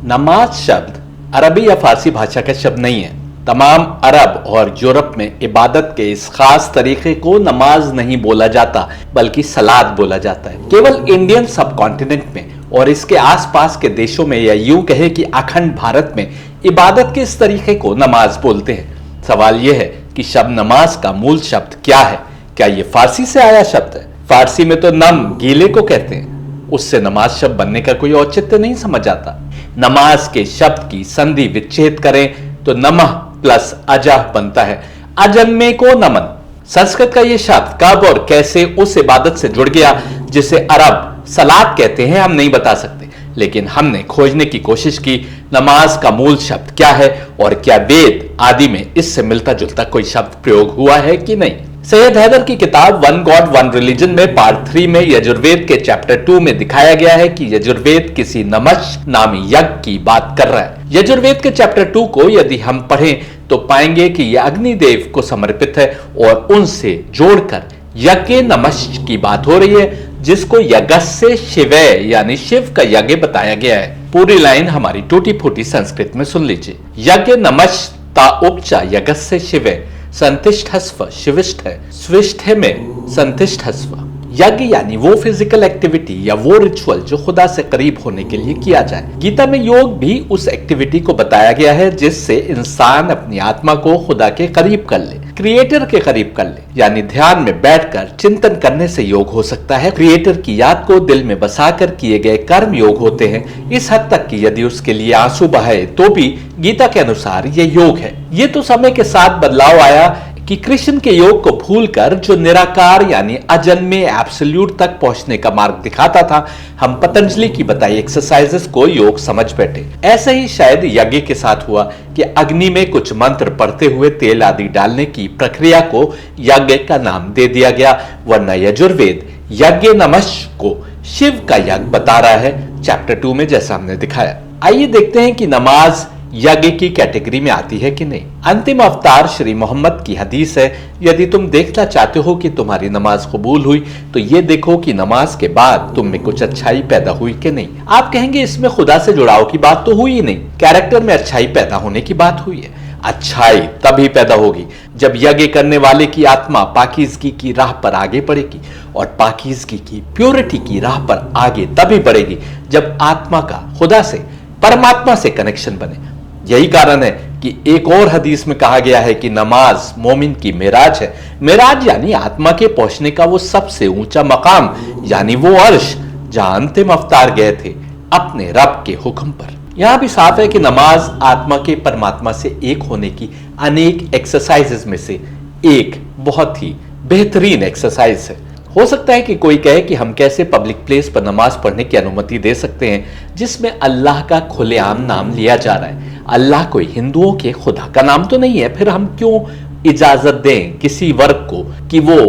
नमाज शब्द अरबी या फारसी भाषा का शब्द नहीं है। तमाम अरब और यूरोप में इबादत के इस खास तरीके को नमाज नहीं बोला जाता बल्कि सलात बोला जाता है। केवल इंडियन सब कॉन्टिनेंट में और इसके आसपास के देशों में या यूं कहे कि अखंड भारत में इबादत के इस तरीके को नमाज बोलते हैं। सवाल यह है कि शब्द नमाज का मूल शब्द क्या है? क्या यह फारसी से आया शब्द है? फारसी में तो नम गीले को कहते हैं, उससे नमाज शब्द बनने का कोई औचित्य नहीं समझ आता। नमाज के शब्द की संधि विच्छेद करें तो नमः प्लस अजह बनता है, अजन्मे को नमन। संस्कृत का यह शब्द कब और कैसे उस इबादत से जुड़ गया जिसे अरब सलात कहते हैं, हम नहीं बता सकते, लेकिन हमने खोजने की कोशिश की नमाज का मूल शब्द क्या है और क्या वेद आदि में इससे मिलता जुलता कोई शब्द प्रयोग हुआ है कि नहीं। सैयद हैदर की किताब वन गॉड वन रिलीजन में पार्ट 3 में यजुर्वेद के चैप्टर 2 में दिखाया गया है कि यजुर्वेद किसी नमश नामी यज्ञ की बात कर रहा है। यजुर्वेद के चैप्टर 2 को यदि हम पढ़ें तो पाएंगे कि यह अग्निदेव को समर्पित है और उनसे जोड़कर यज्ञ नमश की बात हो रही है, जिसको यज्ञस्य शिवय यानी शिव का यज्ञ बताया गया है। पूरी लाइन हमारी टूटी फूटी संस्कृत में सुन लीजिए। यज्ञ नमश ता उपचा यज्ञस्य शिवय संतिष्ठस्व शिविष्ठ है, स्विष्ठ में संतिष्ठस्व। यज्ञ यानी वो फिजिकल एक्टिविटी या वो रिचुअल जो खुदा से करीब होने के लिए किया जाए। गीता में योग भी उस एक्टिविटी को बताया गया है जिससे इंसान अपनी आत्मा को खुदा के करीब कर ले, क्रिएटर के करीब कर ले। यानी ध्यान में बैठकर चिंतन करने से योग हो सकता है। क्रिएटर की याद को दिल में बसाकर किए गए कर्म योग होते हैं, इस हद तक कि यदि उसके लिए आंसू बहे तो भी गीता के अनुसार ये योग है। ये तो समय के साथ बदलाव आया कि कृष्ण के योग को भूलकर जो निराकार यानी अजन्मे एब्सोल्यूट तक पहुंचने का मार्ग दिखाता था, हम पतंजलि की बताई एक्सरसाइजेस को योग समझ बैठे। ऐसा ही शायद यज्ञ के साथ हुआ कि अग्नि में कुछ मंत्र पढ़ते हुए तेल आदि डालने की प्रक्रिया को यज्ञ का नाम दे दिया गया, वरना यजुर्वेद यज्ञ नमश को शिव का यज्ञ बता रहा है चैप्टर 2 में, जैसा हमने दिखाया। आइए देखते हैं कि नमाज यज्ञ की कैटेगरी में आती है कि नहीं। अंतिम अवतार श्री मोहम्मद की हदीस है, यदि तुम देखना चाहते हो कि तुम्हारी नमाज कबूल हुई तो ये देखो कि नमाज के बाद तुम में कुछ अच्छाई पैदा हुई कि नहीं। आप कहेंगे इसमें खुदा से जुड़ाव की बात तो हुई ही नहीं, कैरेक्टर में अच्छाई पैदा होने की बात हुई है। अच्छाई तभी पैदा होगी जब यज्ञ करने वाले की आत्मा पाकीज़गी की राह पर आगे बढ़ेगी, और पाकीज़गी की प्योरिटी की राह पर आगे तभी बढ़ेगी जब आत्मा का खुदा से परमात्मा से कनेक्शन बने। यही कारण है कि एक और हदीस में कहा गया है कि नमाज मोमिन की मेराज है। मेराज यानी आत्मा के पहुंचने का वो सबसे ऊंचा मकाम, यानी वो अर्श जहां अंतिम अवतार गए थे अपने रब के हुक्म पर। यहां भी साफ है कि नमाज आत्मा के परमात्मा से एक होने की अनेक एक्सरसाइजेस में से एक बहुत ही बेहतरीन एक्सरसाइज है। हो सकता है कि कोई कहे कि हम कैसे पब्लिक प्लेस पर नमाज पढ़ने की अनुमति दे सकते हैं जिसमें अल्लाह का खुलेआम नाम लिया जा रहा है। अल्लाह कोई हिंदुओं के खुदा का नाम तो नहीं है, फिर हम क्यों इजाजत दें किसी वर्ग को कि वो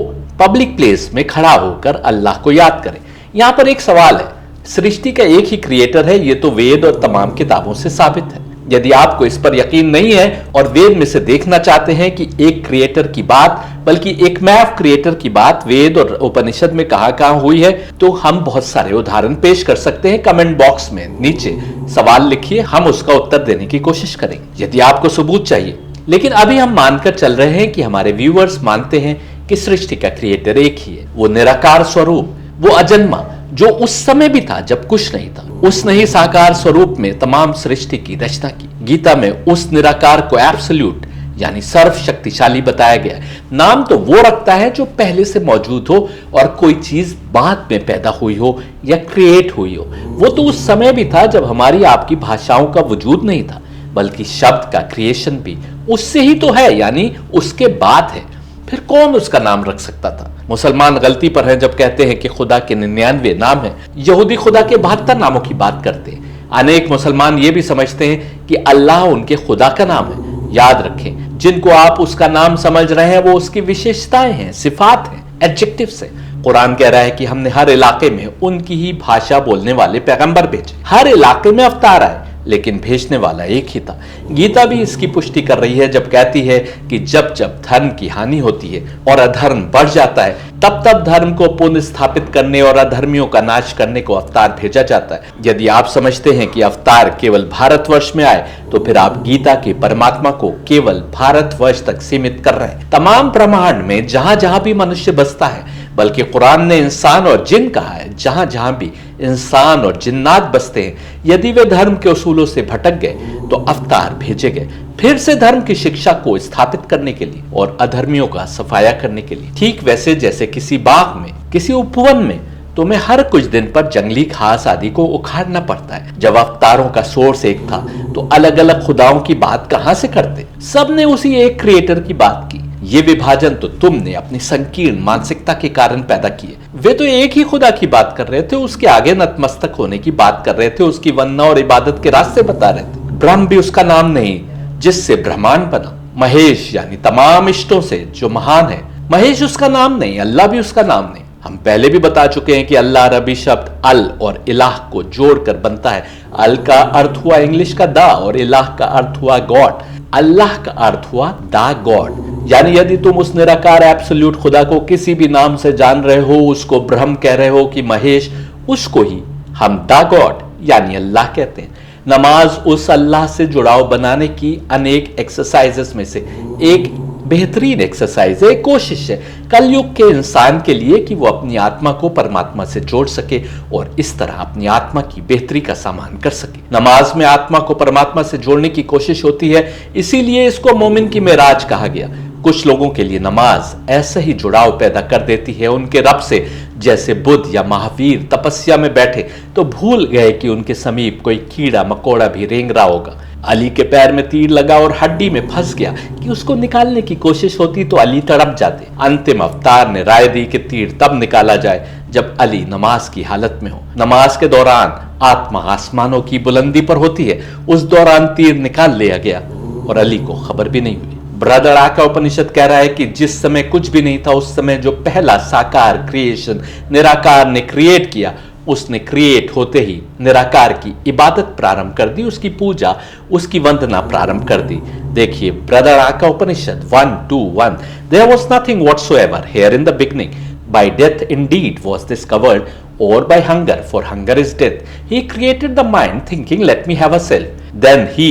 पब्लिक प्लेस में खड़ा होकर अल्लाह को याद करे। यहां पर एक सवाल है, सृष्टि का एक ही क्रिएटर है, ये तो वेद और तमाम किताबों से साबित है। यदि आपको इस पर यकीन नहीं है और वेद में से देखना चाहते हैं कि एक क्रिएटर की बात बल्कि एक मैफ क्रिएटर की बात वेद और उपनिषद में कहां हुई है, तो हम बहुत सारे उदाहरण पेश कर सकते हैं। कमेंट बॉक्स में नीचे सवाल लिखिए, हम उसका उत्तर देने की कोशिश करेंगे यदि आपको सबूत चाहिए। लेकिन अभी हम मानकर चल रहे हैं कि हमारे व्यूअर्स मानते हैं कि सृष्टि का क्रिएटर एक ही है, वो निराकार स्वरूप, वो अजन्मा जो उस समय भी था जब कुछ नहीं था। उसने ही साकार स्वरूप में तमाम सृष्टि की रचना की। गीता में उस निराकार को एब्सोल्यूट यानी सर्वशक्तिशाली बताया गया। नाम तो वो रखता है जो पहले से मौजूद हो और कोई चीज बाद में पैदा हुई हो या क्रिएट हुई हो। वो तो उस समय भी था जब हमारी आपकी भाषाओं का वजूद नहीं था, बल्कि शब्द का क्रिएशन भी उससे ही तो है, यानी उसके बाद है। फिर कौन उसका नाम रख सकता था? मुसलमान गलती पर हैं जब कहते हैं कि खुदा के 99 नाम हैं। यहूदी खुदा के 72 नामों की बात करते हैं। अनेक मुसलमान ये भी समझते हैं कि अल्लाह उनके खुदा का नाम है। याद रखें, जिनको आप उसका नाम समझ रहे हैं वो उसकी विशेषताएं हैं, सिफात हैं, एडजेक्टिव्स हैं। कुरान कह रहा है कि हमने हर इलाके में उनकी ही भाषा बोलने वाले पैगंबर भेजे। हर इलाके में अवतार आए, लेकिन भेजने वाला एक ही था। गीता भी इसकी पुष्टि कर रही है जब कहती है कि जब जब धर्म की हानि होती है और अधर्म बढ़ जाता है, तब तब धर्म को पुनः स्थापित करने और अधर्मियों का नाश करने को अवतार भेजा जाता है। यदि आप समझते हैं कि अवतार केवल भारतवर्ष में आए, तो फिर आप गीता के परमात्मा को केवल भारतवर्ष तक सीमित कर रहे हैं। तमाम ब्रह्मांड में जहां जहां भी मनुष्य बसता है, बल्कि कुरान ने इंसान और जिन कहा है, जहां जहां भी इंसान और जिन्नात बसते हैं, यदि वे धर्म के उसूलों से भटक गए तो अवतार भेजे गए फिर से धर्म की शिक्षा को स्थापित करने के लिए और अधर्मियों का सफाया करने के लिए। ठीक वैसे जैसे किसी बाग में, किसी उपवन में तुम्हें हर कुछ दिन पर जंगली घास आदि को उखाड़ना पड़ता है। जब अवतारों का सोर्स एक था तो अलग अलग खुदाओं की बात कहां से करते? सबने उसी एक क्रिएटर की बात की। ये विभाजन तो तुमने अपनी संकीर्ण मानसिकता के कारण पैदा किए। वे तो एक ही खुदा की बात कर रहे थे, उसके आगे नतमस्तक होने की बात कर रहे थे, उसकी वंदना और इबादत के रास्ते बता रहे थे। ब्रह्म भी उसका नाम नहीं जिससे ब्रह्मांड बना। महेश यानी तमाम इष्टों से जो महान है, महेश उसका नाम नहीं, अल्लाह भी उसका नाम नहीं। हम पहले भी बता चुके हैं कि अल्लाह अरबी शब्द अल और इलाह को जोड़कर बनता है। अल का अर्थ हुआ इंग्लिश का दा और इलाह का अर्थ हुआ गॉड। अल्लाह का अर्थ हुआ दा गॉड। यानी यदि तुम उस निराकार एब्सोल्यूट खुदा को किसी भी नाम से जान रहे हो, उसको ब्रह्म कह रहे हो कि महेश, उसको ही हम दा गॉड यानी अल्लाह कहते हैं। नमाज उस अल्लाह से जुड़ाव बनाने की अनेक एक्सरसाइजेस में से एक बेहतरीन एक्सरसाइज है, कोशिश है कलयुग के इंसान के लिए कि वो अपनी आत्मा को परमात्मा से जोड़ सके और इस तरह अपनी आत्मा की बेहतरी का सामान कर सके। नमाज में आत्मा को परमात्मा से जोड़ने की कोशिश होती है, इसीलिए इसको मोमिन की मेराज कहा गया। कुछ लोगों के लिए नमाज ऐसा ही जुड़ाव पैदा कर देती है उनके रब से, जैसे बुद्ध या महावीर तपस्या में बैठे तो भूल गए कि उनके समीप कोई कीड़ा मकोड़ा भी रेंग रहा होगा। अली के पैर में तीर लगा और हड्डी में फंस गया कि उसको निकालने की कोशिश होती तो अली तड़प जाते। अंतिम अवतार ने राय दी कि तीर तब निकाला जाए जब अली नमाज की हालत में हो। नमाज के दौरान आत्मा आसमानों की बुलंदी पर होती है, उस दौरान तीर निकाल लिया गया और अली को खबर भी नहीं हुई। ब्रदर आका उपनिषद कह रहा है कि जिस समय कुछ भी नहीं था, उस समय जो पहला साकार क्रिएशन निराकार ने क्रिएट किया, उसने क्रिएट होते ही निराकार की इबादत प्रारंभ कर दी, उसकी पूजा, उसकी वंदना प्रारंभ कर दी। देखिए Brihadaranyaka Upanishad 1:2-1, there was nothing whatsoever here in the beginning, by death indeed was discovered, or by hunger, for hunger is death. He created the mind thinking, let me have a self. Then he,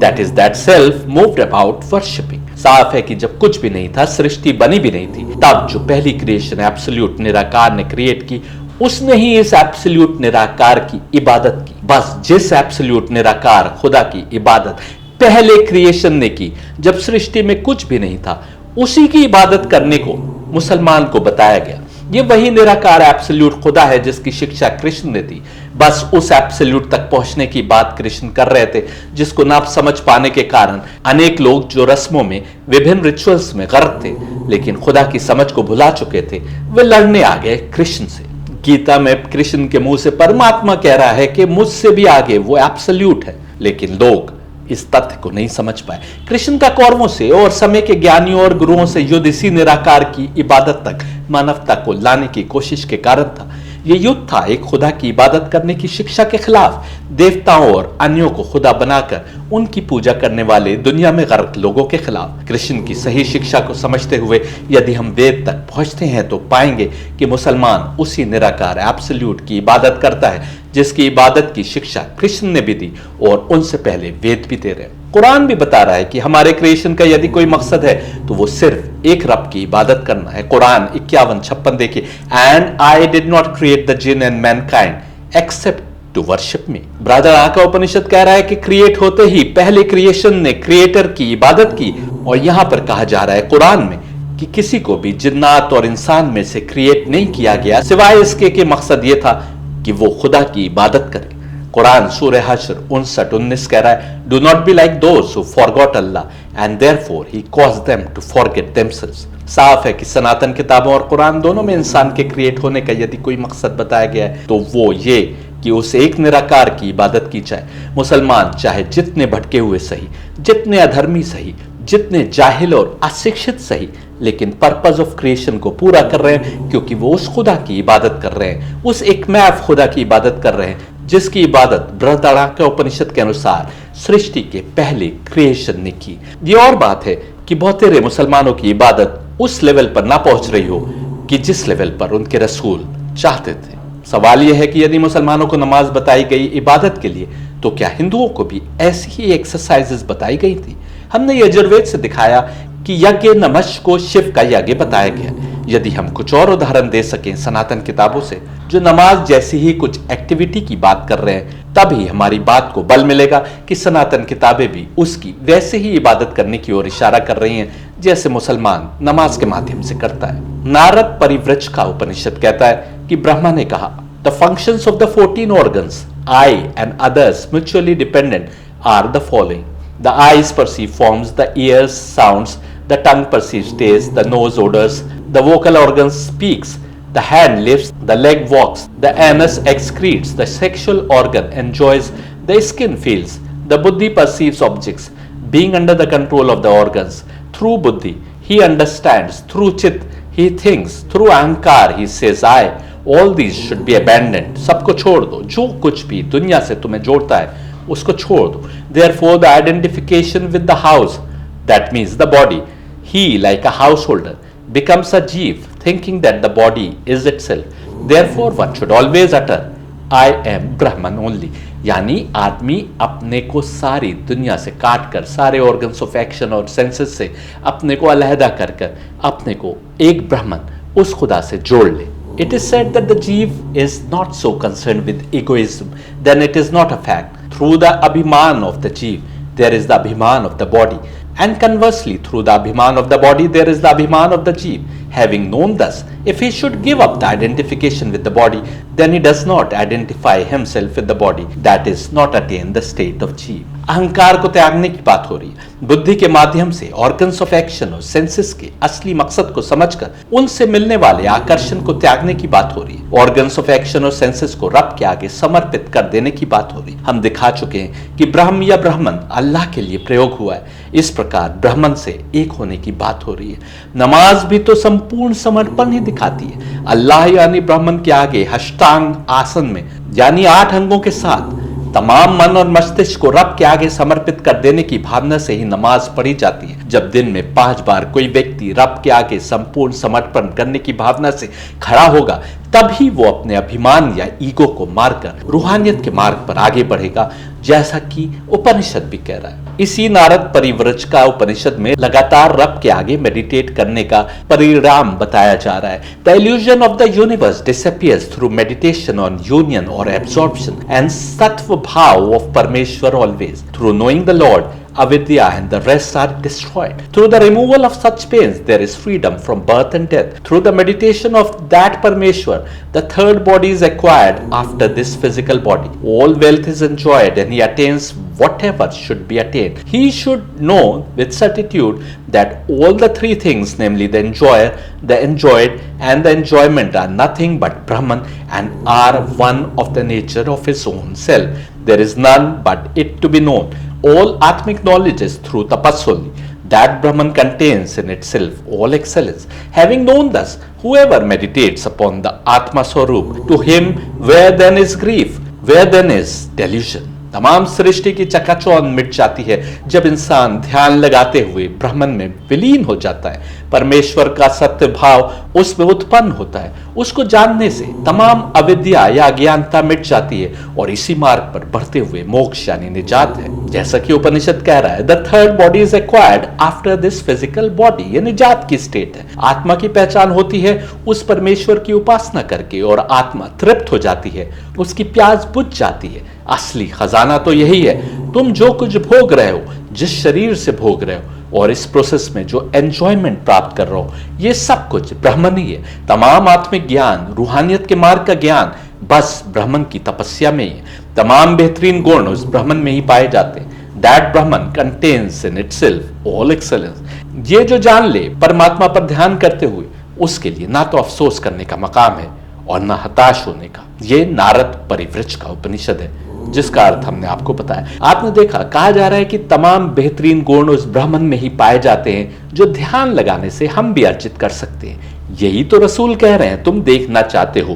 that is that self, moved about worshipping. साफ है कि जब कुछ भी नहीं था, सृष्टि बनी भी नहीं थी, तब जो पहली क्रिएशन एब्सोल्यूट निराकार ने क्रिएट की, उसने ही इस एब्सोल्यूट निराकार की इबादत की। बस जिस एब्सोल्यूट निराकार खुदा की इबादत पहले क्रिएशन ने की, जब सृष्टि में कुछ भी नहीं था, उसी की इबादत करने को मुसलमान को बताया गया। ये वही निराकार एब्सोल्यूट खुदा है जिसकी शिक्षा कृष्ण ने दी। बस उस एब्सोल्यूट तक पहुंचने की बात कृष्ण कर रहे थे, जिसको ना समझ पाने के कारण अनेक लोग जो रस्मों में, विभिन्न रिचुअल्स में गर्क थे, लेकिन खुदा की समझ को भुला चुके थे, वे लड़ने आ गए कृष्ण से। गीता में कृष्ण के मुंह से परमात्मा कह रहा है कि मुझसे भी आगे वो एब्सोल्यूट है, लेकिन लोग इस तथ्य को नहीं समझ पाए। कृष्ण का कौरवों से और समय के ज्ञानियों और गुरुओं से युद्ध इसी निराकार की इबादत तक मानवता को लाने की कोशिश के कारण था। यह युद्ध था एक खुदा की इबादत करने की शिक्षा के खिलाफ, देवताओं और अन्यों को खुदा बनाकर उनकी पूजा करने वाले दुनिया में गर्क लोगों के खिलाफ। कृष्ण की सही शिक्षा को समझते हुए यदि हम वेद तक पहुंचते हैं तो पाएंगे कि मुसलमान उसी निराकार एब्सोल्यूट की इबादत करता है जिसकी इबादत की शिक्षा कृष्ण ने भी दी और उनसे पहले वेद भी दे रहे हैं। कुरान भी बता रहा है कि हमारे क्रिएशन का यदि कोई मकसद है तो वो सिर्फ एक रब की इबादत करना है। कुरान 51:56 देखिए, and I did not create the jinn and mankind except to worship me. Brihadaranyaka Upanishad कह रहा है कि क्रिएट होते ही पहले क्रिएशन ने क्रिएटर की इबादत की, और यहां पर कहा जा रहा है कुरान में कि किसी को भी जिन्नात और इंसान में से क्रिएट नहीं किया गया सिवाय इसके कि मकसद यह था कि वो खुदा की इबादत करे। कुरान सूरह हश्र 59:19 कह रहा है, do not be like those who forgot Allah and therefore he caused them to forget themselves. साफ है कि सनातन किताबों और कुरान दोनों में इंसान के क्रिएट होने का यदि कोई मकसद बताया गया है तो वो ये कि उस एक निराकार की इबादत की जाए। मुसलमान चाहे जितने भटके हुए सही, जितने अधर्मी सही, जितने जाहिल और अशिक्षित सही, लेकिन पर्पस ऑफ क्रिएशन को पूरा कर रहे हैं, क्योंकि वो उस खुदा की इबादत कर रहे हैं, उस एकमैव खुदा की इबादत कर रहे हैं जिसकी इबादत बृहदारण्यक उपनिषद के अनुसार सृष्टि के पहले क्रिएशन ने की। ये और बात है कि बहुतेरे मुसलमानों की इबादत उस लेवल पर ना पहुंच रही हो कि जिस लेवल पर उनके रसूल चाहते थे। सवाल यह है कि यदि मुसलमानों को नमाज बताई गई इबादत के लिए, तो क्या हिंदुओं को भी ऐसी ही एक्सरसाइजेस बताई गई थी? हमने यजुर्वेद से दिखाया कि यज्ञ नमश को शिव का यज्ञ बताया गया। यदि हम कुछ और उदाहरण दे सकें सनातन किताबों से जो नमाज जैसी ही कुछ एक्टिविटी की बात कर रहे हैं, तभी हमारी बात को बल मिलेगा कि सनातन किताबें भी उसकी वैसे ही इबादत करने की ओर इशारा कर रही हैं जैसे मुसलमान नमाज के माध्यम से करता है। नारद परिव्रज का उपनिषद कहता है कि ब्रह्मा ने कहा, the functions of the 14 organs, eye and others mutually dependent are the following. The eyes perceive forms, the ears sounds, the tongue perceives taste, the nose odors, the vocal organ speaks, the hand lifts, the leg walks, the anus excretes, the sexual organ enjoys, the skin feels, the buddhi perceives objects. Being under the control of the organs, through buddhi he understands, through chit he thinks, through ahankar he says I. All these should be abandoned. सबको छोड़ दो, जो कुछ भी दुनिया से तुम्हें जोड़ता है उसको छोड़ दो। Therefore the identification with the house, that means the body, he like a householder becomes a jeev, thinking that the body is itself. Therefore one should always utter, I am Brahman only. यानी आदमी अपने को सारी दुनिया से काट कर, सारे ऑर्गन्स ऑफ एक्शन और सेंसेस से अपने को अलहदा कर कर अपने को एक ब्राह्मण उस खुदा से जोड़ ले। It is said that the jeev is not so concerned with egoism, then it is not a fact. Through the abhiman of the jeev, there is the abhiman of the body, and conversely, through the abhiman of the body, there is the abhiman of the jeev. Having known thus, if he should give up the identification with the body, then he does not identify himself with the body, that is not attain the state of jeev. अहंकार को त्यागने की बात हो रही है। बुद्धि के माध्यम से ऑर्गन्स ऑफ एक्शन और सेंसेस के असली मकसद को समझकर उनसे मिलने वाले आकर्षण को त्यागने की बात हो रही है। ऑर्गन्स ऑफ एक्शन और सेंसेस को रब के आगे समर्पित कर देने की बात हो रही है। हम दिखा चुके हैं कि ब्रह्म या ब्राह्मण अल्लाह के लिए प्रयोग हुआ है। इस प्रकार ब्राह्मण से एक होने की बात हो रही है। नमाज भी तो संपूर्ण समर्पण ही दिखाती है। अल्लाह यानी ब्राह्मण के आगे अष्टांग आसन में यानी 8 अंगों के साथ तमाम मन और मस्तिष्क को रब के आगे समर्पित कर देने की भावना से ही नमाज पढ़ी जाती है। जब दिन में 5 बार कोई व्यक्ति रब के आगे संपूर्ण समर्पण करने की भावना से खड़ा होगा, तभी वो अपने अभिमान या ईगो को मारकर रूहानियत के मार्ग पर आगे बढ़ेगा, जैसा कि उपनिषद भी कह रहा है। इसी नारद परिव्रज का उपनिषद में लगातार रब के आगे मेडिटेट करने का परिणाम बताया जा रहा है। The illusion of the universe disappears through meditation on union और एब्सॉर्प्शन एंड सत्व भाव ऑफ परमेश्वर always. Through knowing the Lord, avidya and the rest are destroyed. Through the removal of such pains, there is freedom from birth and death. Through the meditation of that Parmeshwar, the third body is acquired after this physical body. All wealth is enjoyed and he attains whatever should be attained. He should know with certitude that all the 3 things, namely the enjoyer, the enjoyed and the enjoyment, are nothing but Brahman and are one of the nature of his own self. There is none but it to be known. All Atmic knowledge is through tapas only. That Brahman contains in itself all excellence. Having known thus, whoever meditates upon the Atma Swarup, to him where then is grief, where then is delusion. तमाम सृष्टि की चकाचौंध मिट जाती है जब इंसान ध्यान लगाते हुए ब्राह्मण में विलीन हो जाता है। परमेश्वर का सत्य भाव उसमें उत्पन्न होता है। उसको जानने से तमाम अविद्या या अज्ञानता मिट जाती है और इसी मार्ग पर बढ़ते हुए मोक्ष यानी निजात है। जैसा कि उपनिषद कह रहा है, the third body is acquired after this physical body. ये निजात की स्टेट है। आत्मा की पहचान होती है उस परमेश्वर की उपासना करके और आत्मा तृप्त हो जाती है, उसकी प्यास बुझ जाती है। असली खजाना तो यही है, तुम जो कुछ भोग रहे हो, जिस शरीर से भोग रहे हो और इस प्रोसेस में जो एंजॉयमेंट प्राप्त कर रहे हो, ये सब कुछ ब्राह्मण ही है। तमाम आत्मिक ज्ञान, रूहानियत के मार्ग का ज्ञान बस ब्राह्मण की तपस्या में ही है। तमाम बेहतरीन गुण उस ब्राह्मण में ही पाए जाते हैं। दैट ब्राह्मण contains in itself all excellence. ये जो जान ले परमात्मा पर ध्यान करते हुए, उसके लिए ना तो अफसोस करने का मकाम है और ना हताश होने का। ये नारद परिव्रज का उपनिषद है जिसका अर्थ हमने आपको बताया। आपने देखा, कहा जा रहा है कि तमाम बेहतरीन गुण उस ब्राह्मण में ही पाए जाते हैं जो ध्यान लगाने से हम भी अर्जित कर सकते हैं। यही तो रसूल कह रहे हैं। तुम देखना चाहते हो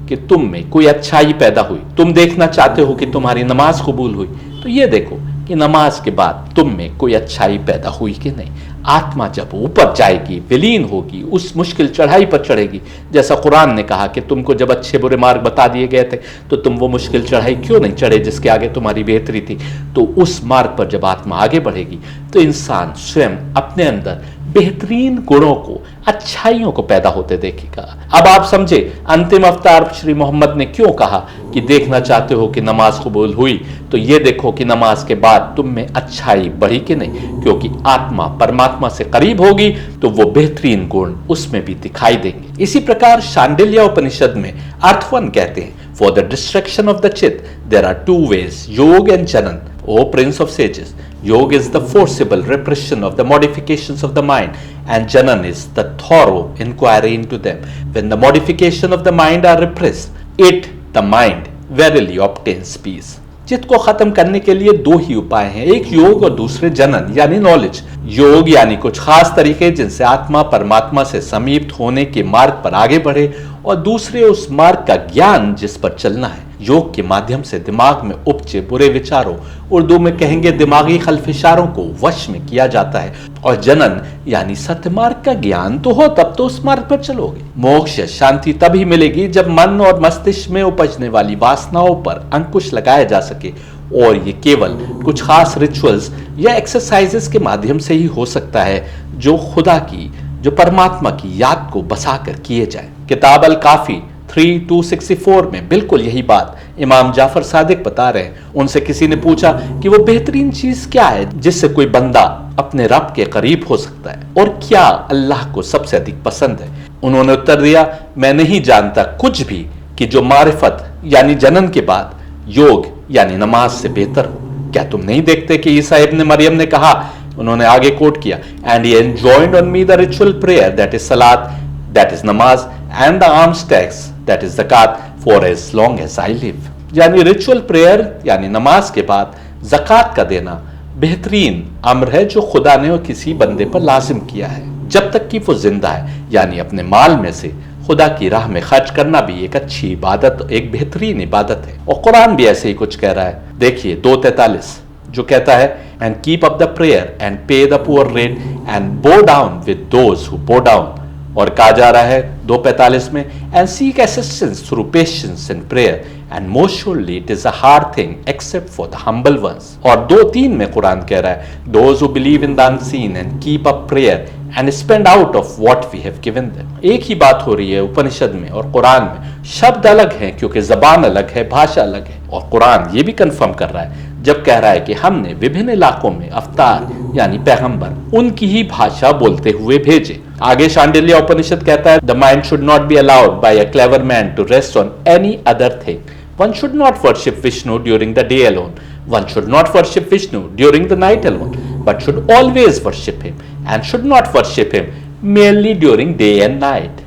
कि कि तुम में कोई अच्छाई पैदा हुई, तुम देखना चाहते हो कि तुम्हारी नमाज कबूल हुई, तो ये देखो कि नमाज के बाद तुम में कोई अच्छाई पैदा हुई कि नहीं। आत्मा जब ऊपर जाएगी, विलीन होगी, उस मुश्किल चढ़ाई पर चढ़ेगी, जैसा कुरान ने कहा कि तुमको जब अच्छे बुरे मार्ग बता दिए गए थे तो तुम वो मुश्किल चढ़ाई क्यों नहीं चढ़े जिसके आगे तुम्हारी बेहतरी थी। तो उस मार्ग पर जब आत्मा आगे बढ़ेगी तो इंसान स्वयं अपने अंदर बेहतरीन गुणों को, अच्छाइयों को पैदा होते देखेगा। अब आप समझे अंतिम अवतार श्री मोहम्मद ने क्यों कहा कि देखना चाहते हो कि नमाज कबूल हुई तो ये देखो कि नमाज के बाद तुम में अच्छाई बढ़ी कि नहीं, क्योंकि आत्मा परमात्मा से करीब होगी तो वो बेहतरीन गुण उसमें भी दिखाई देंगे। इसी प्रकार शांडिल्य उपनिषद में अर्थवन कहते हैं, for the destruction of the चित्त देयर आर टू वेज, योग एंड जनन, O Prince of Sages. Yoga is the forcible repression of the modifications of the mind, and Janan is the thorough inquiry into them. When the modification of the mind are repressed, it, the mind, verily obtains peace. चित्त को खत्म करने के लिए दो ही उपाय हैं, एक योग और दूसरे जनन यानी नॉलेज। योग यानी कुछ खास तरीके जिनसे आत्मा परमात्मा से समीप होने के मार्ग पर आगे बढ़े, और दूसरे उस मार्ग का ज्ञान जिस पर चलना है। योग के माध्यम से दिमाग में उपजे बुरे विचारों, उर्दू में कहेंगे दिमागी खलफिशारों को वश में किया जाता है। और जनन यानी सत्य मार्ग का ज्ञान तो हो तब तो उस मार्ग पर चलोगे। मोक्ष शांति तभी मिलेगी जब मन और मस्तिष्क में उपजने वाली वासनाओं पर अंकुश लगाया जा सके, और ये केवल कुछ खास रिचुअल्स या एक्सरसाइजेस के माध्यम से ही हो सकता है जो खुदा की, जो परमात्मा की याद को बसाकर किए जाए। किताब अल काफी 3264 में बिल्कुल यही बात इमाम जाफर सादिक बता रहे हैं। उनसे किसी ने पूछा कि वो बेहतरीन चीज क्या है जिससे कोई बंदा अपने रब के करीब हो सकता है, और क्या अल्लाह को सबसे अधिक पसंद है। उन्होंने उत्तर दिया, मैं नहीं जानता कुछ भी कि जो मारिफत यानी जनन के बाद योग यानी नमाज से बेहतर हो। क्या तुम नहीं देखते कि ईसा इब्न मरियम ने कहा, उन्होंने आगे कोट किया, and he enjoined on me the ritual prayer that is salat, that is namaz, and the alms tax that is zakat for as long as I live. यानी रिचुअल प्रेयर यानी नमाज के बाद ज़कात का देना बेहतरीन अम्र है जो खुदा ने किसी बंदे पर लाजिम किया है जब तक कि वो जिंदा है। यानी अपने माल में से खुदा की राह में खर्च करना भी एक अच्छी इबादत, एक बेहतरीन इबादत है। और कुरान भी ऐसे ही कुछ कह रहा है। देखिए 2:43 जो कहता है, and keep up the prayer and pay the poor rate and bow down with those who bow down. और कहा जा रहा है 2:45 में, and seek assistance through patience and prayer and most surely it is a hard thing except for the humble ones. और 2:3 में कुरान कह रहा है, those who believe in the unseen and keep up prayer and spend out of what we have given them. एक ही बात हो रही है उपनिषद में और कुरान में। शब्द अलग हैं क्योंकि जबान अलग है, भाषा अलग है। और कुरान ये भी कंफर्म कर रहा है जब कह रहा है कि हमने विभिन्न इलाकों में अवतार यानी पैगंबर उनकी ही भाषा बोलते हुए भेजे। आगे शांडिल्य उपनिषद कहता है, the mind should not be allowed by a clever man to rest on any other thing. One should not worship Vishnu during the day alone, one should not worship Vishnu during the night alone, but should always worship him and should not worship him merely during day and night।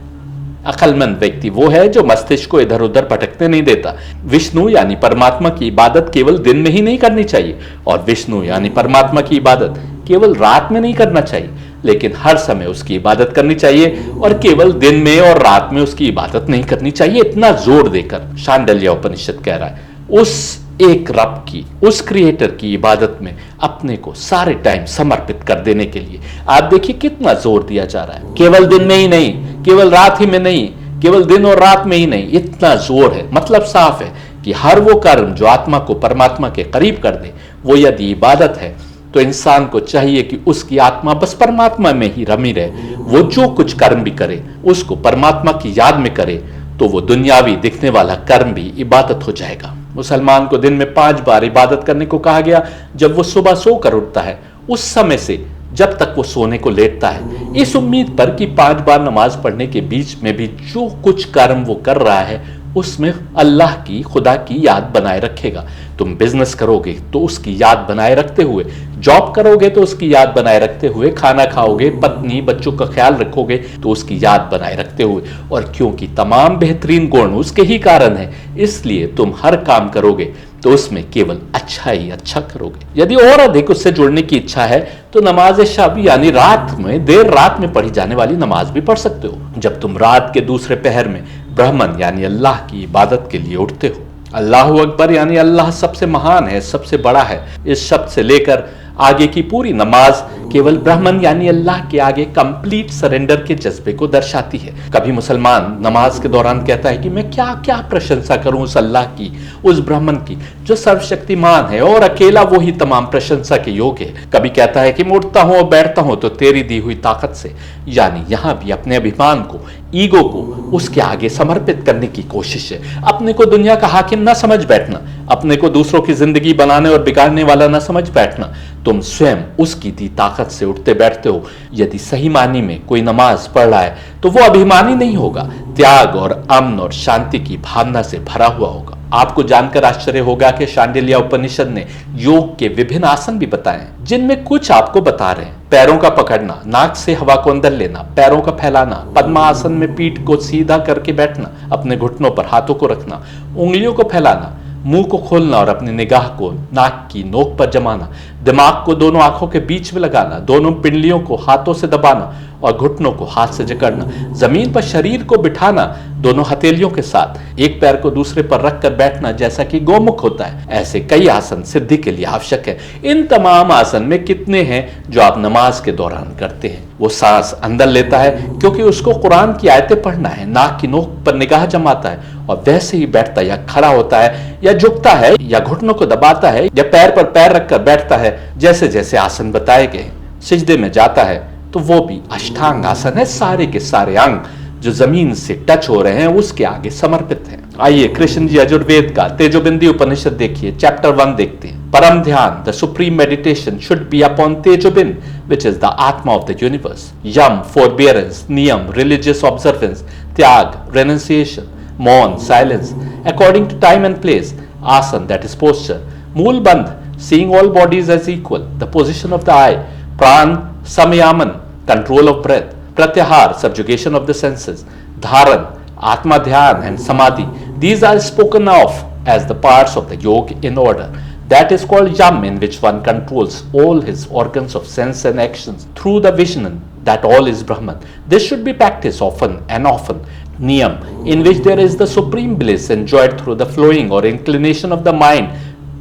अक्लमंद व्यक्ति वो है जो मस्तिष्क को इधर उधर भटकने नहीं देता। विष्णु यानी परमात्मा की इबादत केवल दिन में ही नहीं करनी चाहिए, और विष्णु यानी परमात्मा की इबादत केवल रात में नहीं करना चाहिए, लेकिन हर समय उसकी इबादत करनी चाहिए, और केवल दिन में और रात में उसकी इबादत नहीं करनी चाहिए। इतना जोर देकर शांडिल्य उपनिषद कह रहा है उस एक रब की, उस क्रिएटर की इबादत में अपने को सारे टाइम समर्पित कर देने के लिए। आप देखिए कितना जोर दिया जा रहा है। केवल दिन में ही नहीं, केवल रात ही में नहीं, केवल दिन और रात में ही नहीं, इतना जोर है। मतलब साफ है कि हर वो कर्म जो आत्मा को परमात्मा के करीब कर दे, वो यदि इबादत है तो इंसान को चाहिए कि उसकी आत्मा बस परमात्मा में ही रमी रहे। वो जो कुछ कर्म भी करे उसको परमात्मा की याद में करे, तो वो दुनियावी दिखने वाला कर्म भी इबादत हो जाएगा। मुसलमान को दिन में 5 बार इबादत करने को कहा गया। जब वो सुबह सोकर उठता है उस समय से जब तक वो सोने को लेटता है, इस उम्मीद पर कि 5 बार नमाज पढ़ने के बीच में भी जो कुछ कर्म वो कर रहा है उसमें अल्लाह की, खुदा की याद बनाए रखेगा। तुम बिजनेस करोगे तो उसकी याद बनाए रखते हुए, जॉब करोगे तो उसकी याद बनाए रखते हुए, खाना खाओगे, पत्नी बच्चों का ख्याल रखोगे तो उसकी याद बनाए रखते हुए। और क्योंकि तमाम बेहतरीन गुण उसके ही कारण है, इसलिए तुम हर काम करोगे तो उसमें केवल अच्छा ही अच्छा करोगे। यदि और अधिक उससे जुड़ने की इच्छा है तो नमाज शब यानी रात में, देर रात में पढ़ी जाने वाली नमाज भी पढ़ सकते हो। जब तुम रात के दूसरे पहर में ब्राह्मण यानी अल्लाह की इबादत के लिए उठते हो। अल्लाह अकबर यानी अल्लाह सबसे महान है, सबसे बड़ा है। इस शब्द से लेकर आगे की पूरी नमाज केवल ब्राह्मण यानी अल्लाह के आगे कंप्लीट सरेंडर के जज्बे को दर्शाती है। कभी मुसलमान नमाज के दौरान कहता है कि मैं क्या क्या प्रशंसा करूं उस अल्लाह की, उस ब्राह्मण की जो सर्वशक्तिमान है और अकेला वो ही तमाम प्रशंसा के योग्य है। कभी कहता है कि मैं उठता हूं और बैठता हूं तो तेरी दी हुई ताकत से। यानी यहां भी अपने अभिमान को, ईगो को उसके आगे समर्पित करने की कोशिश है। अपने को दुनिया का हाकिम न समझ बैठना, अपने को दूसरों की जिंदगी बनाने और बिगाड़ने वाला न समझ बैठना। तुम स्वयं उसकी दी ताकत से उठते बैठते हो। यदि सही मानी में कोई नमाज पढ़ रहा है तो वो अभिमानी नहीं होगा, त्याग और अमन और शांति की भावना से भरा हुआ होगा। आपको जानकर आश्चर्य होगा कि शांडिल्य उपनिषद ने योग के विभिन्न आसन भी बताए हैं, जिनमें कुछ आपको बता रहे हैं। पैरों का पकड़ना, नाक से हवा को अंदर लेना, पैरों का फैलाना, पद्मासन में पीठ को सीधा करके बैठना, अपने घुटनों पर हाथों को रखना, उंगलियों को फैलाना, मुंह को खोलना और अपनी निगाह को नाक की नोक पर जमाना, दिमाग को दोनों आंखों के बीच में लगाना, दोनों पिंडलियों को हाथों से दबाना और घुटनों को हाथ से जकड़ना, जमीन पर शरीर को बिठाना दोनों हथेलियों के साथ, एक पैर को दूसरे पर रखकर बैठना जैसा कि गोमुख होता है। ऐसे कई आसन सिद्धि के लिए आवश्यक है। इन तमाम आसन में कितने हैं जो आप नमाज के दौरान करते हैं? वो सांस अंदर लेता है क्योंकि उसको कुरान की आयतें पढ़ना है, नाक की नोक पर निगाह जमाता है और वैसे ही बैठता या खड़ा होता है या झुकता है या घुटनों को दबाता है या पैर पर पैर रखकर बैठता है, जैसे जैसे आसन बताए गए। सिजदे में जाता है तो वो भी अष्टांग आसन है। सारे के सारे अंग जो जमीन से टच हो रहे हैं उसके आगे समर्पित हैं। आइए कृष्ण जी यजुर्वेद का तेजोबिंदी उपनिषद देखिए, चैप्टर 1 देखते हैं। परम ध्यान, the supreme meditation should be upon Tejobind which is the atma of the universe. Yam, forbearance, niyam, religious observance, tyag, renunciation, मौन, silence, according to time and place. Asan, that is posture. Mool bandh, seeing all bodies as equal, the position of the eye. Pran, samyaman, control of breath. Pratyahar, subjugation of the senses. Dharan, atma dhyan and samadhi. These are spoken of as the parts of the yoga in order. That is called yam, in which one controls all his organs of sense and actions through the vision that all is Brahman. This should be practiced often and often. Niyam, in which there is the supreme bliss enjoyed through the flowing or inclination of the mind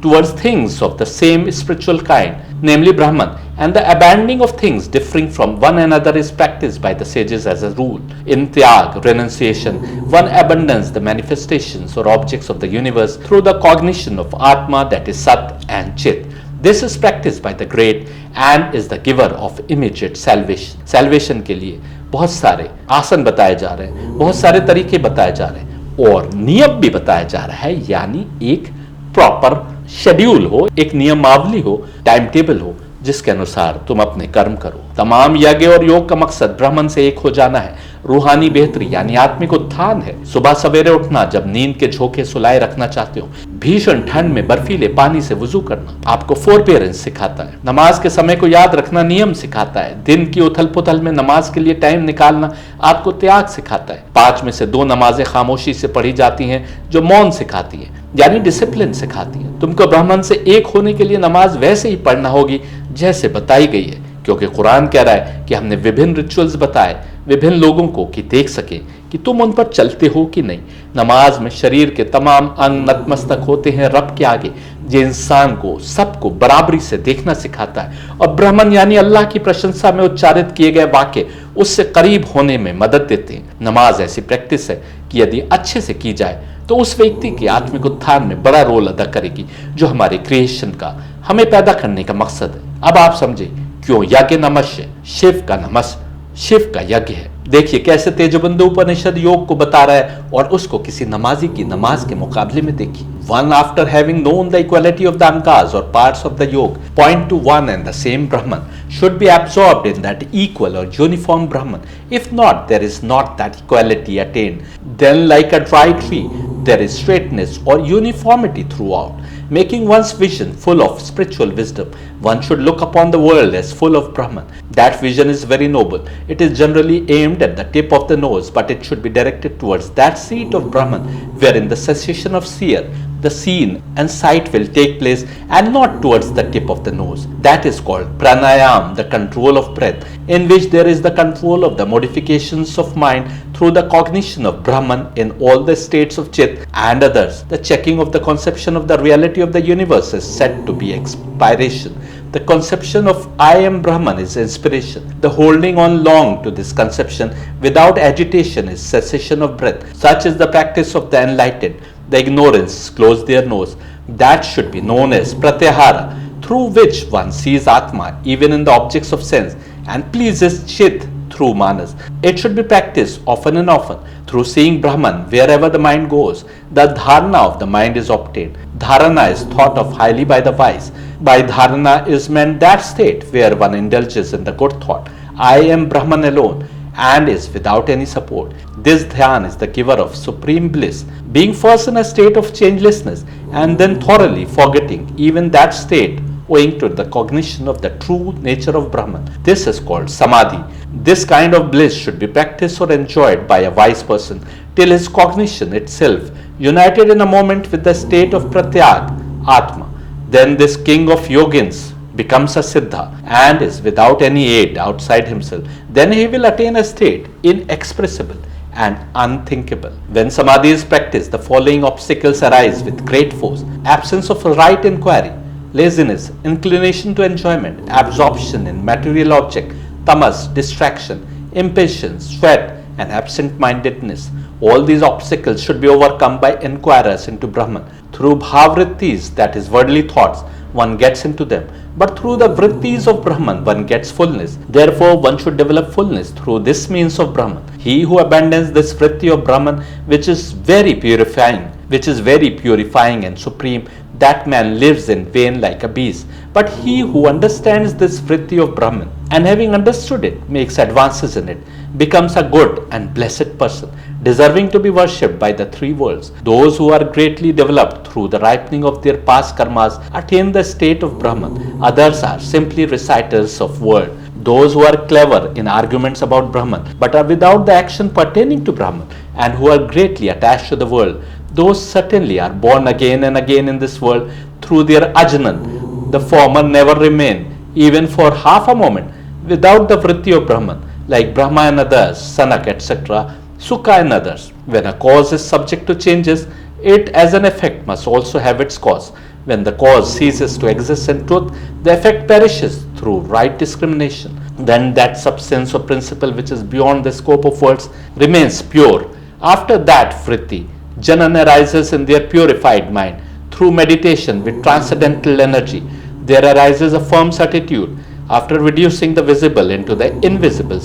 towards things of the same spiritual kind, namely Brahman, and the abandoning of things differing from one another is practiced by the sages as a rule. In Tyag, renunciation, one abandons the manifestations or objects of the universe through the cognition of Atma, that is Sat and Chit. This is practiced by the great and is the giver of immediate salvation. Salvation के लिए बहुत सारे आसन बताए जा रहे हैं, बहुत सारे तरीके बताए जा रहे हैं और नियम भी बताया जा रहा है। यानी एक प्रॉपर शेड्यूल हो, एक नियमावली हो, टाइम टेबल हो, जिसके अनुसार तुम अपने कर्म करो। तमाम यज्ञ और योग का मकसद ब्राह्मण से एक हो जाना है, रूहानी बेहतरी यानी आत्मिक उत्थान है। सुबह सवेरे उठना जब नींद के झोंके सुलाए रखना चाहते हो, भीषण ठंड में बर्फीले पानी से वुजू करना आपको फोरबेरेंस सिखाता है। नमाज के समय को याद रखना नियम सिखाता है। दिन की उथल पुथल में नमाज के लिए टाइम निकालना आपको त्याग सिखाता है। 5 में से 2 नमाजें खामोशी से पढ़ी जाती हैं जो मौन सिखाती है, यानी डिसिप्लिन सिखाती है। तुमको ब्राह्मण से एक होने के लिए नमाज वैसे ही पढ़ना होगी जैसे बताई गई है, क्योंकि कुरान कह रहा है कि हमने विभिन्न रिचुअल्स बताए विभिन्न लोगों को कि देख सके कि तुम उन पर चलते हो कि नहीं। नमाज में शरीर के तमाम अंग नतमस्तक होते हैं रब के आगे, जो इंसान को सबको बराबरी से देखना सिखाता है और ब्राह्मण यानी अल्लाह की प्रशंसा में उच्चारित किए गए वाक्य उससे करीब होने में मदद देते हैं। नमाज ऐसी प्रैक्टिस है कि यदि अच्छे से की जाए तो उस व्यक्ति के आत्मिक उत्थान में बड़ा रोल अदा करेगी, जो हमारे क्रिएशन का, हमें पैदा करने का मकसद है। अब आप समझे क्यों यज्ञ नमस्य, शिव का नमस्य शिव का यज्ञ है। देखिए कैसे तेजोबंद उपनिषद योग को बता रहा है और उसको किसी नमाजी की नमाज के मुकाबले में देखिए। One after having known the equality of the angas or parts of the yoga point to one and the same Brahman should be absorbed in that equal or uniform Brahman. If not, there is not that equality attained. Then like a dry tree, there is straightness or uniformity throughout, making one's vision full of spiritual wisdom. One should look upon the world as full of Brahman. That vision is very noble. It is generally aimed at the tip of the nose, but it should be directed towards that seat of Brahman, wherein the cessation of seer, the seen and sight will take place, and not towards the tip of the nose. That is called pranayam, the control of breath, in which there is the control of the modifications of mind through the cognition of Brahman in all the states of Chit and others. The checking of the conception of the reality of the universe is said to be expiration. The conception of I am Brahman is inspiration. The holding on long to this conception without agitation is cessation of breath. Such is the practice of the enlightened. The ignorance close their nose. That should be known as pratyahara, through which one sees Atma even in the objects of sense and pleases Chit through Manas. It should be practiced often and often through seeing Brahman wherever the mind goes. The dharana of the mind is obtained. Dharana is thought of highly by the wise. By dharana is meant that state where one indulges in the good thought, I am Brahman alone, and is without any support. This dhyan is the giver of supreme bliss, being first in a state of changelessness and then thoroughly forgetting even that state owing to the cognition of the true nature of Brahman. This is called samadhi. This kind of bliss should be practiced or enjoyed by a wise person till his cognition itself united in a moment with the state of pratyag, Atma. Then this king of yogins becomes a siddha and is without any aid outside himself. Then he will attain a state inexpressible and unthinkable. When samadhi is practiced, the following obstacles arise with great force: absence of right inquiry, laziness, inclination to enjoyment, absorption in material object, tamas, distraction, impatience, sweat, and absent-mindedness. All these obstacles should be overcome by inquirers into Brahman. Through bhavrittis, that is worldly thoughts, one gets into them, but through the vrittis of Brahman one gets fullness. Therefore one should develop fullness through this means of Brahman. He who abandons this vritti of Brahman, which is very purifying and supreme, that man lives in vain like a beast. But he who understands this vritti of Brahman, and having understood it, makes advances in it, becomes a good and blessed person, deserving to be worshipped by the three worlds. Those who are greatly developed through the ripening of their past karmas attain the state of Brahman. Others are simply reciters of word. Those who are clever in arguments about Brahman but are without the action pertaining to Brahman, and who are greatly attached to the world, those certainly are born again and again in this world through their ajnan. The former never remain, even for half a moment, without the vritti of Brahman, like Brahma and others, Sanak, etc., Sukha and others. When a cause is subject to changes, it as an effect must also have its cause. When the cause ceases to exist in truth, the effect perishes through right discrimination. Then that substance or principle which is beyond the scope of words remains pure. After that vritti, Janan arises in their purified mind. Through meditation with transcendental energy, there arises a firm certitude. After reducing the visible into the invisible,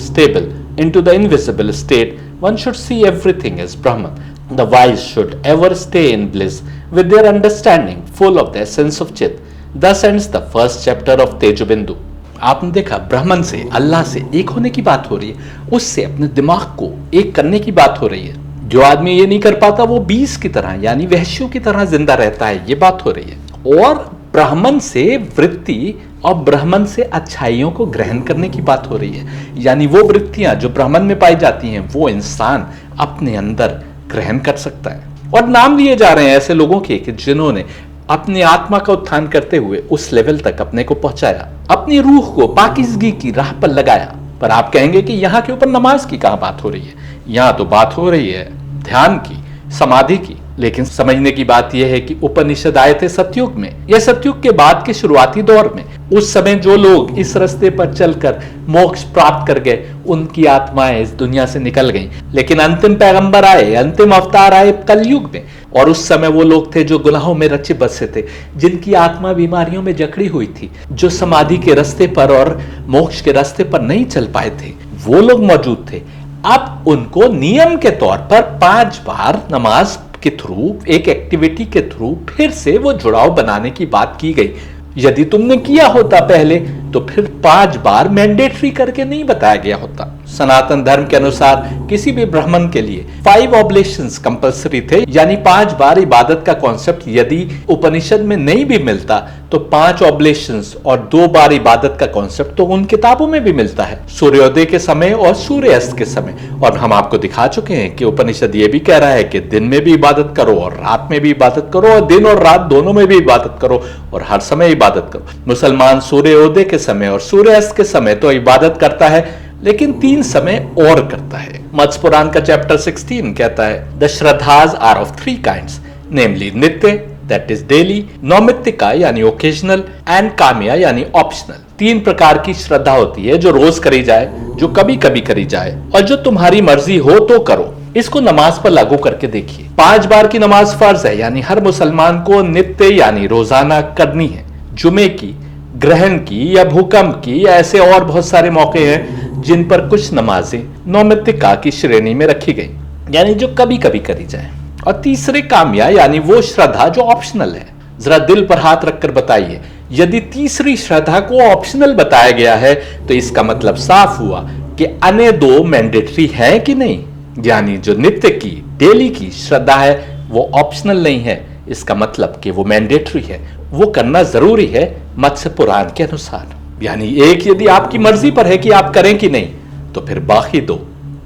state, one should see everything as Brahman. The wise should ever stay in bliss with their understanding full of the essence of Chit. Thus ends the first chapter of Tejobindu. आपने देखा, ब्राह्मण से, अल्लाह से एक होने की बात हो रही है, उससे अपने दिमाग को एक करने की बात हो रही है. जो आदमी ये नहीं कर पाता वो 20 की तरह यानी वहशियों की तरह जिंदा रहता है, ये बात हो रही है. और ब्राह्मण से वृत्ति और ब्राह्मण से अच्छाइयों को ग्रहण करने की बात हो रही है, यानी वो वृत्तियां जो ब्राह्मण में पाई जाती हैं वो इंसान अपने अंदर ग्रहण कर सकता है. और नाम लिए जा रहे हैं ऐसे लोगों के कि जिन्होंने अपनी आत्मा का उत्थान करते हुए उस लेवल तक अपने को पहुंचाया, अपनी रूह को पाकीज़गी की राह पर लगाया. पर आप कहेंगे कि यहाँ के ऊपर नमाज की कहाँ बात हो रही है? यहाँ तो बात हो रही है ध्यान की, समाधि की. लेकिन समझने की बात यह है कि उपनिषद आए थे सतयुग में या सतयुग के बाद के शुरुआती दौर में. उस समय जो लोग इस रास्ते पर चलकर मोक्ष प्राप्त कर गए, उनकी आत्माएं इस दुनिया से निकल गईं. लेकिन अंतिम पैगंबर आए, अंतिम अवतार आए कलयुग में, और उस समय वो लोग थे जो गुनाहों में रचे बसे थे, जिनकी आत्मा बीमारियों में जकड़ी हुई थी, जो समाधि के रास्ते पर और मोक्ष के रास्ते पर नहीं चल पाए थे, वो लोग मौजूद थे. अब उनको नियम के तौर पर 5 बार नमाज के थ्रू, एक एक्टिविटी के थ्रू फिर से वो जुड़ाव बनाने की बात की गई. यदि तुमने किया होता पहले तो फिर 5 बार मैंडेटरी करके नहीं बताया गया होता. सनातन धर्म के अनुसार किसी भी ब्राह्मण के लिए 5 ऑब्लेशंस कंपलसरी थे, यानी 5 बार इबादत का कॉन्सेप्ट यदि उपनिषद में नहीं भी मिलता तो 5 ऑब्लेशंस और 2 बार इबादत का कॉन्सेप्ट तो उन किताबों में भी मिलता है, सूर्योदय के समय और सूर्यास्त के समय. और हम आपको दिखा चुके हैं कि उपनिषद ये भी कह रहा है कि दिन में भी इबादत करो और रात में भी इबादत करो, और दिन और रात दोनों में भी इबादत करो और हर समय इबादत करो. मुसलमान सूर्योदय के समय और सूर्यास्त के समय तो इबादत करता है, लेकिन 3 समय और करता है। मत्स्य पुराण का चैप्टर 16 कहता है the shraddhas are of 3 kinds, namely nitya that is daily, नौमित्तिका यानी ओकेजनल एंड काम्या यानी ऑप्शनल। 3 प्रकार की श्रद्धा होती है, जो रोज करी जाए, जो कभी कभी करी जाए और जो तुम्हारी मर्जी हो तो करो। इसको नमाज पर लागू करके देखिए। 5 बार की नमाज फर्ज है, यानी हर मुसलमान को नित्य यानी रोजाना करनी है। जुमे की, ग्रहण की या भूकंप की या ऐसे और बहुत सारे मौके हैं जिन पर कुछ नमाजें नौमित्तिका की श्रेणी में रखी गई, यानी जो कभी कभी करी जाए। और तीसरे काम्या यानी वो श्रद्धा जो ऑप्शनल है। जरा दिल पर हाथ रखकर बताइए, यदि तीसरी श्रद्धा को ऑप्शनल बताया गया है तो इसका मतलब साफ हुआ कि अन्य 2 मैंडेटरी है कि नहीं, यानी जो नित्य की, डेली की श्रद्धा है वो ऑप्शनल नहीं है, इसका मतलब कि वो मैंडेटरी है, वो करना जरूरी है मत्स्य पुराण के अनुसार। यानी एक यदि आपकी मर्जी पर है कि आप करें कि नहीं, तो फिर बाकी 2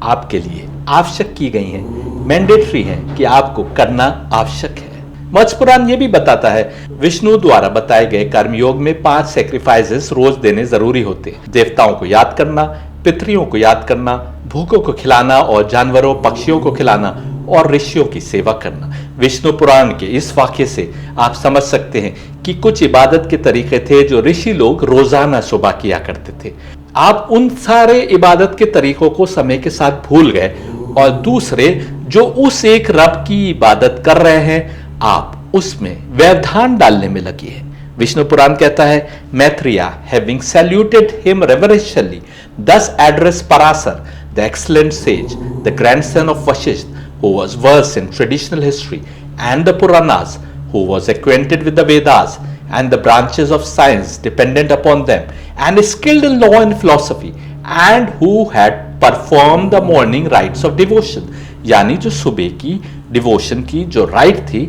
आपके लिए आवश्यक की गई हैं, मैंडेटरी है कि आपको करना आवश्यक है। मत्स्य पुराण ये भी बताता है विष्णु द्वारा बताए गए कर्मयोग में 5 सैक्रिफाइसेस रोज देने जरूरी होते हैं। देवताओं को याद करना, पितरियों को याद करना, भूखों को खिलाना और जानवरों पक्षियों को खिलाना और ऋषियों की सेवा करना। विष्णु पुराण के इस वाक्य से आप समझ सकते हैं कि कुछ इबादत के तरीके थे जो ऋषि लोग रोजाना सुबह किया करते थे। आप उन सारे इबादत के तरीकों को समय के साथ भूल गए और दूसरे जो उस एक रब की इबादत कर रहे हैं, आप उसमें व्यवधान डालने में लगे हैं। विष्णु पुराण कहता है Maitreya having saluted him reverentially thus addressed Parasar, the excellent sage, the grandson of Vashisht, who was versed in traditional history, and the Puranas, who was acquainted with the Vedas and the branches of science dependent upon them, and skilled in law and philosophy, and who had performed the morning rites of devotion, यानी जो सुबह की devotion की जो right थी,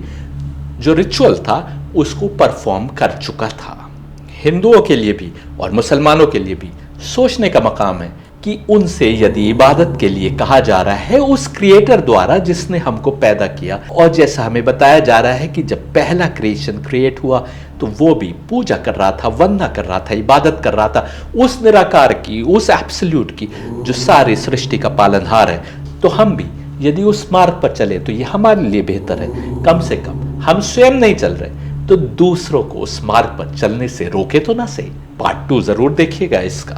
जो ritual था, उसको परफॉर्म कर चुका था। हिंदुओं के लिए भी और मुसलमानों के लिए भी सोचने का मकाम है कि उनसे यदि इबादत के लिए कहा जा रहा है उस क्रिएटर द्वारा जिसने हमको पैदा किया, और जैसा हमें बताया जा रहा है कि जब पहला क्रिएशन क्रिएट हुआ तो वो भी पूजा कर रहा था, वंदना कर रहा था, इबादत कर रहा था उस निराकार की, उस एब्सोल्यूट की जो सारी सृष्टि का पालनहार है। तो हम भी यदि उस मार्ग पर चले तो ये हमारे लिए बेहतर है। कम से कम हम स्वयं नहीं चल रहे तो दूसरों को उस मार्ग पर चलने से रोके तो ना सही। पार्ट 2 जरूर देखिएगा इसका।